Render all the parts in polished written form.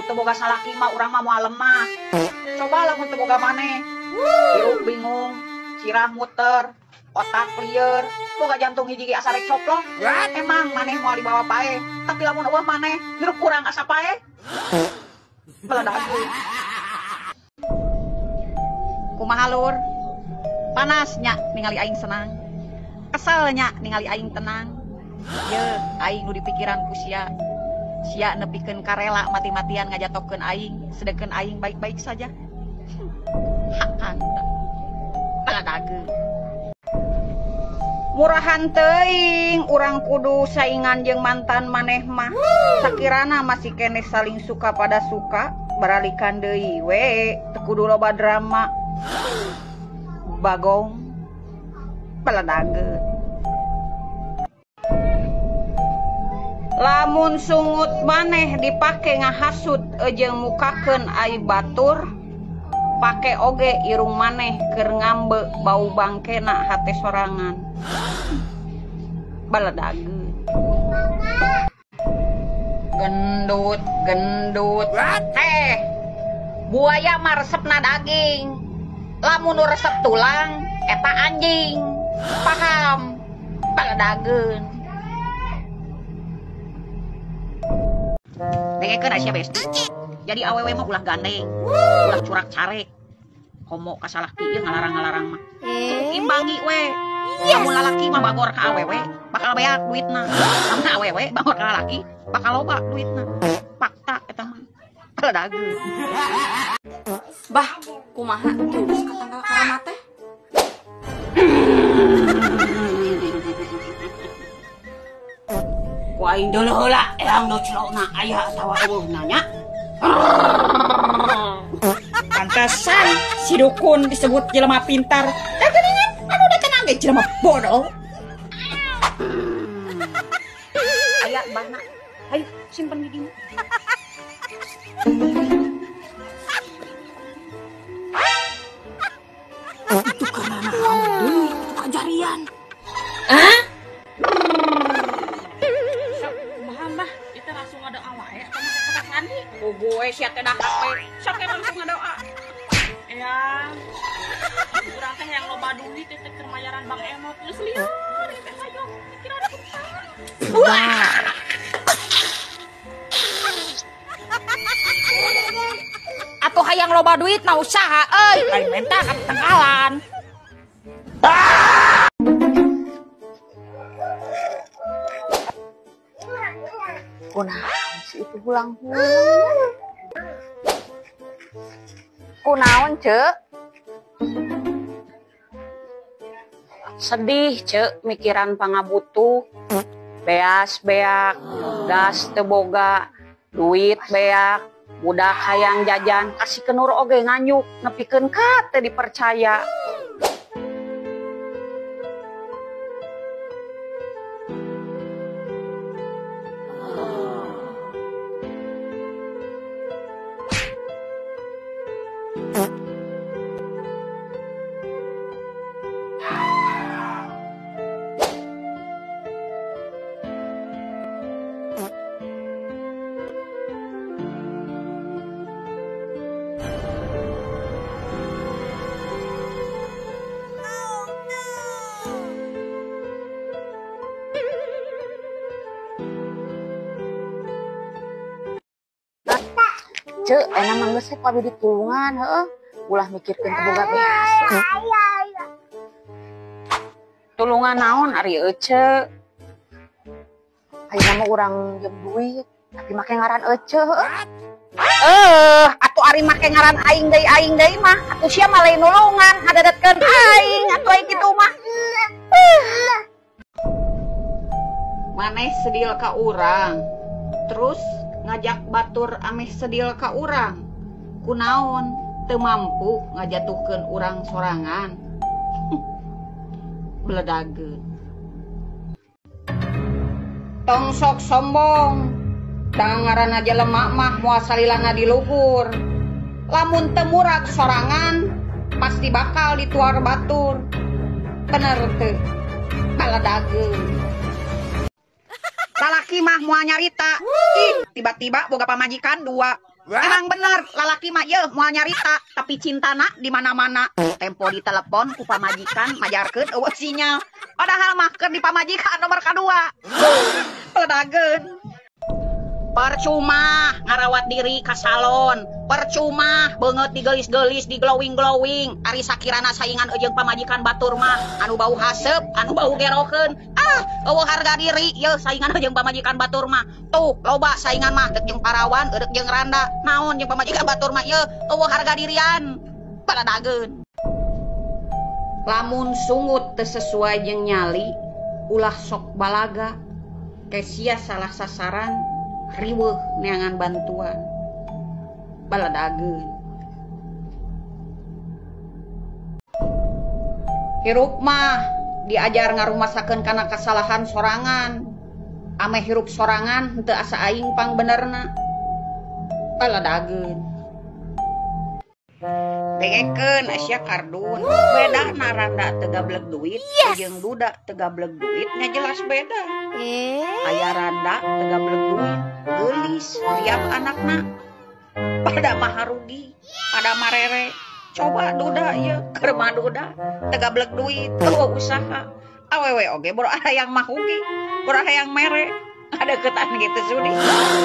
teu boga salaki mah urang mah moal lemah. Coba lamun teu boga maneh. Hirup bingung, sirah muter, otak lieur, boga jantung hiji asa rek coplok. Emang maneh moal dibawa pae, tapi lamun eueuh maneh hirup kurang asa pae. Meledak. Kumaha lur? Panasnya ningali aing senang. Kesalnya ningali aing tenang. Ye, aing nu dipikiran ku sia. Sia nepikeun karela mati-matian ngajatokeun aing, sedengkeun aing baik-baik saja. Hakanta. Baladage. Murahan teuing urang kudu saingan jeung mantan maneh mah. Sakirana masih keneh saling suka pada suka, baralikan deui we, teu kudu loba drama. Bagong. Baladage. Lamun sungut maneh dipake ngahasut jeung mukakeun ai batur, pake oge irung maneh keur ngambe bau bangkena hate sorangan. Baledage. Gendut, gendut. Teh. Buaya mah resepna daging. Lamun nu resep tulang eta anjing. Paham? Baledageun. Dengekeun aya besti. Jadi awewe mah ulah gandeng, ulah curak carek. Homo ka salaki ieu ngalarang-ngalarang mah. Imbangi we. Lamun lalaki mah bagor ka awewe, bakal beak duitna. Lamun awewe bagor ka lalaki, bakal loba duitna. Fakta eta mah. Baledageun. Bah, kumaha geus ka tanggal karamat teh? Ku aing deuleu heula eang doclona aya atawa eueuh nanya. Pantesan si dukun disebut jelema pintar. Da geuningan anu dekenan ge jelema bodoh. Aya bahna. Hayu simpen di dieu. Itu karena naon deui itu kajarian. Hah? Bah, kita langsung ngadoa wae atuh kata Sandi. Oh gue sia teh dah hape. Sok langsung ngadoa. Ya. Urang teh yang loba duit teh keur mayaran Bang Emot geus lieur teh sayo. Kira ada utang. Wah. Atuh hayang loba duit mah usaha euy, lain menta ka tenggalan. Kunaon sih itu hulang-hulang? Kunaon, Cek? Sedih, Cek, mikiran pangabutuh. Beas beak, gas teu boga, duit beak, budak hayang jajan, kasih kenur oge nganyuk, nepikeun ka teu dipercaya. Cek, enak mah geus rek abi ditulungan, heueuh. Ulah mikirkeun teu boga beas. Tulungan naon ari Ece? Ayeuna mah urang jeung duit, tapi make ngaran Ece, heueuh. Atuh ari make ngaran aing deui mah. Atuh sia mah lain nulungan, hadadetkeun aing atuh aing kitu mah. Maneh sedil ka urang. Terus ngajak batur ameh sedil ka urang. Kunaon teu mampu ngajatuhkeun urang sorangan. Beledageun. Tong sok sombong. Dangaran aja lemak mah moal salilana di luhur. Lamun teu murag sorangan, pasti bakal dituar batur. Bener teu? Beledageun. Lalaki mah moal nyarita. Ih, tiba-tiba boga pamajikan 2. Emang bener, lalaki mah yeuh moal nyarita, tapi cintana di mana-mana. Tempo di telepon ku pamajikan majarkeun eueuh sinyal. Padahal mah keur di pamajikan nomor kadua. Peledageun. Percuma ngarawat diri ka salon, percuma beungeut digelis-gelis, di glowing-glowing. Ari sakirana saingan jeung pamajikan batur mah anu bau haseup, anu bau gerokeun. Eueuh harga diri yeuh saingan jeung pamajikan batur mah. Tuh, loba saingan mah deuk jeung parawan, deuk jeung randa. Naon jeung pamajikan batur mah yeuh eueuh harga dirian. Padageun. Lamun sungut teu sesuai jeung nyali, ulah sok balaga. Kesia salah sasaran, riweuh neangan bantuan. Baladageun. Hirup mah diajar ngarumasakeun kana kasalahan sorangan. Ame hirup sorangan henteu asa aing pang benerna. Baladageun. Dengekeun Asya Kardun, beda naranda teu gablek duit jeung duda teu gablek duit nya jelas beda. Aya randa teu gablek duit, geulis liap anakna. Pada mah rugi, pada marere. Coba duda ieu, keur mah duda teu gablek duit, eueuh usaha. Awewe oge boro hayang mah rugi, boro hayang mere. Ada ketan gitu sudi.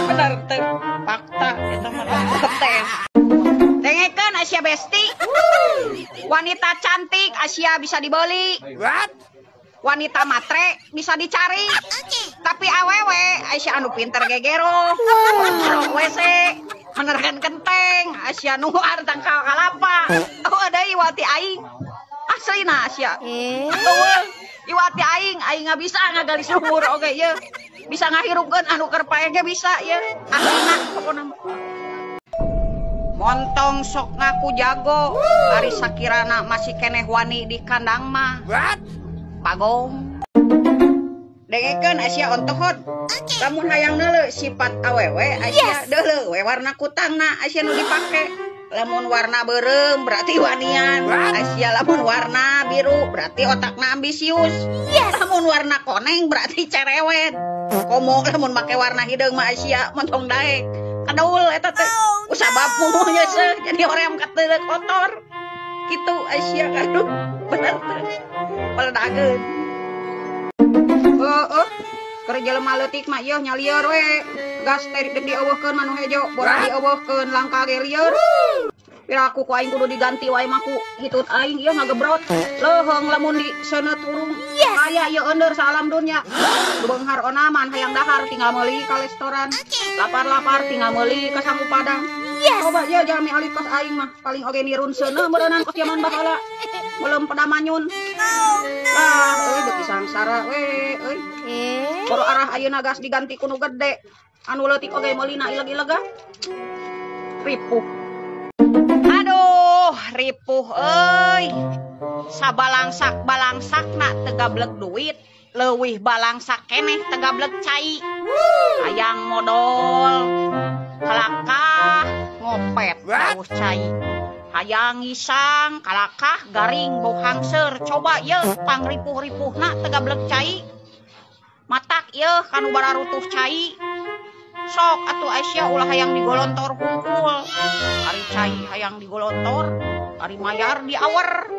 Bener teu, fakta eta mah teh. Dengekeun Asya Besti. Wanita cantik Asya bisa dibeli. Wanita matre bisa dicari. Tapi awewe Asya anu pinter gegero. Jarok WC, menerkan kenteng. Asya nu artang kalapa. Oh ada iwati aing. Aslina Asya. Iwati aing nggak bisa ngagali sumur oge ye. Bisa ngahirupkeun anu keur paege bisa ye. Aslina pokona. Montong sok ngaku jago, ari sakirana masih keneh wani di kandang mah. Pagong. Dengekeun Asya ontohot. Lamun hayang neuleuh sifat awewe Asya deuleuh we warna kutangna Asya nu dipake. Lamun warna beureum berarti wanian. Asya lamun warna biru berarti otakna ambisius. Lamun warna koneng berarti cerewet. Komo lamun make warna hideung mah Asya montong daek. Kadaul eta teh. Usabab mumuhnya jadi orang yang kata kotor gitu Asya aduh bener teh peledageun. Keur jelema leutik mah ieu nya lieur we gas teh dieuweuhkeun manu hejo bora dieuweuhkeun langka ge lieur. Piraku ku aing kudu diganti wae mah ku hitut aing ieu ngagebrot leuheung lamun di seuneu turung aya ieu ender salam dunya. Beunghar onaman hayang dahar tinggal meuli ka restoran. Lapar-lapar tinggal meuli ka sangu padang. Coba ya jalmi alit kos aing mah paling oge nirun seuneu meureunan kos zaman bahala. Belum pada manyun. Deuk sangsara we euy. Poro arah ayeuna gas diganti ku nu gede. Anu leutik oge meulina ileg-ilega. Ripuh. Aduh, ripuh euy. Sabalangsak-balangsakna teu gablek duit, leuwih balangsak keneh teu gablek cai. Hayang modal, kalakah ngopet bau cai. Hayang ngisang, kalakah garing bau hangser. Coba yeuh pang ripuh-ripuhna teu gablek cai. Matak yeuh kanu bararutuh cai. Sok atuh Asya ulah hayang digolontor hungkul. Ari cai hayang digolontor, ari mayar diawer.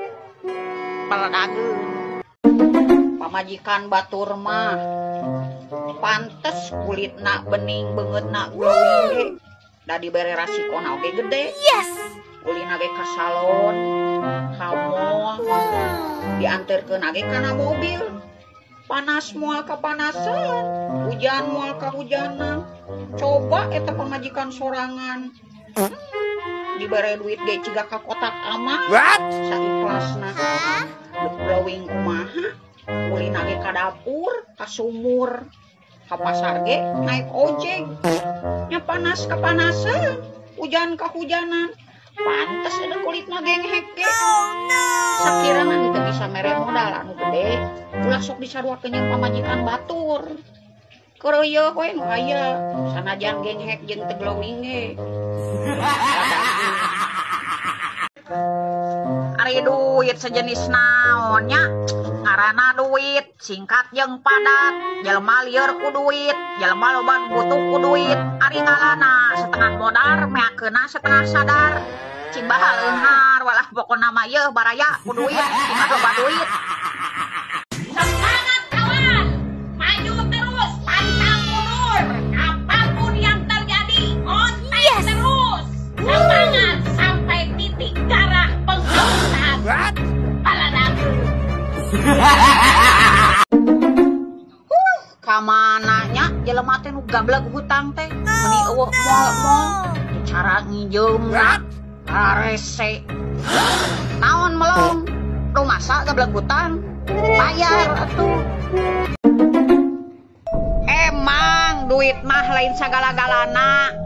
Peledageun. Pamajikan batur mah pantes kulitna bening beungeutna glowing ge. Da dibere rasikona oge gede. Ulina ge ka salon, ka mall, dianterkeun age kana mobil. Panas moal kapanasan, hujan moal kahujanan. Coba eta pamajikan sorangan. Dibere duit ge ciga ka kotak amal. Saiklasna. Glowing kumaha? Ulina ge ka dapur, ka sumur, ka pasar ge naik ojek. Nya panas kapanasan, hujan kahujanan. Pantes ada kulitna genghek ge. Sakirana teu bisa mere modal anu gede, ulah sok disaruakeun jeung pamajikan batur. Keureueuh we nu aya, sanajan genghek jeung teu glowing ge. Ari duit sejenis naonnya ngaranna duit singkat jeung padat jelema lieur ku duit jelema loba butuh ku duit ari ngalana setengah modar meakeuna setengah sadar cing bahal eunghar walah pokona mah yeuh baraya ku duit cing loba duit. Semangat kawan, maju terus, pantang mundur, apapun yang terjadi, kontek terus. Semangat sampai titik darah penghausan. Paladaku. Kamananya jelema teh nu gablek hutang teh meuni eueuh moal cara nginjeumna rese naon melong rumasa gablek hutang bayar atuh. Emang duit mah lain sagala-galana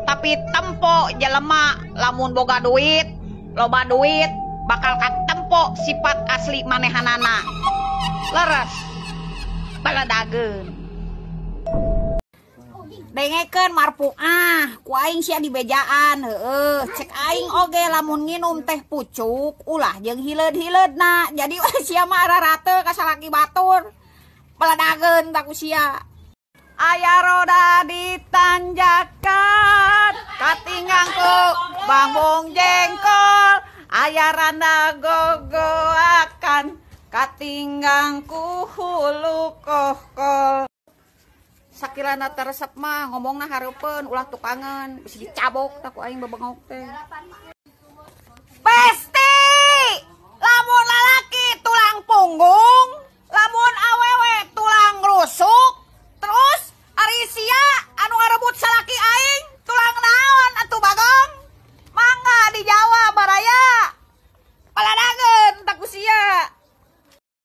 tapi tempo jelema lamun boga duit loba duit bakal katempo sifat asli manehanana leres baladageun. Dengekeun marpuah ku aing sia di bejaan heueuh cek aing oge lamun nginum teh pucuk ulah jeung hileud-hileudna jadi sia mah ararate ka salaki batur baladageun tak ku sia. Aya roda ditanjakan katinggang ku bambung jengkol aya randa gogoakan katinggang ku hulu kohkol. Sakirana teresep mah ngomongna hareupeun ulah tukangan bisa dicabok tak ku aing babengok teh. Pesti lamun lalaki tulang punggung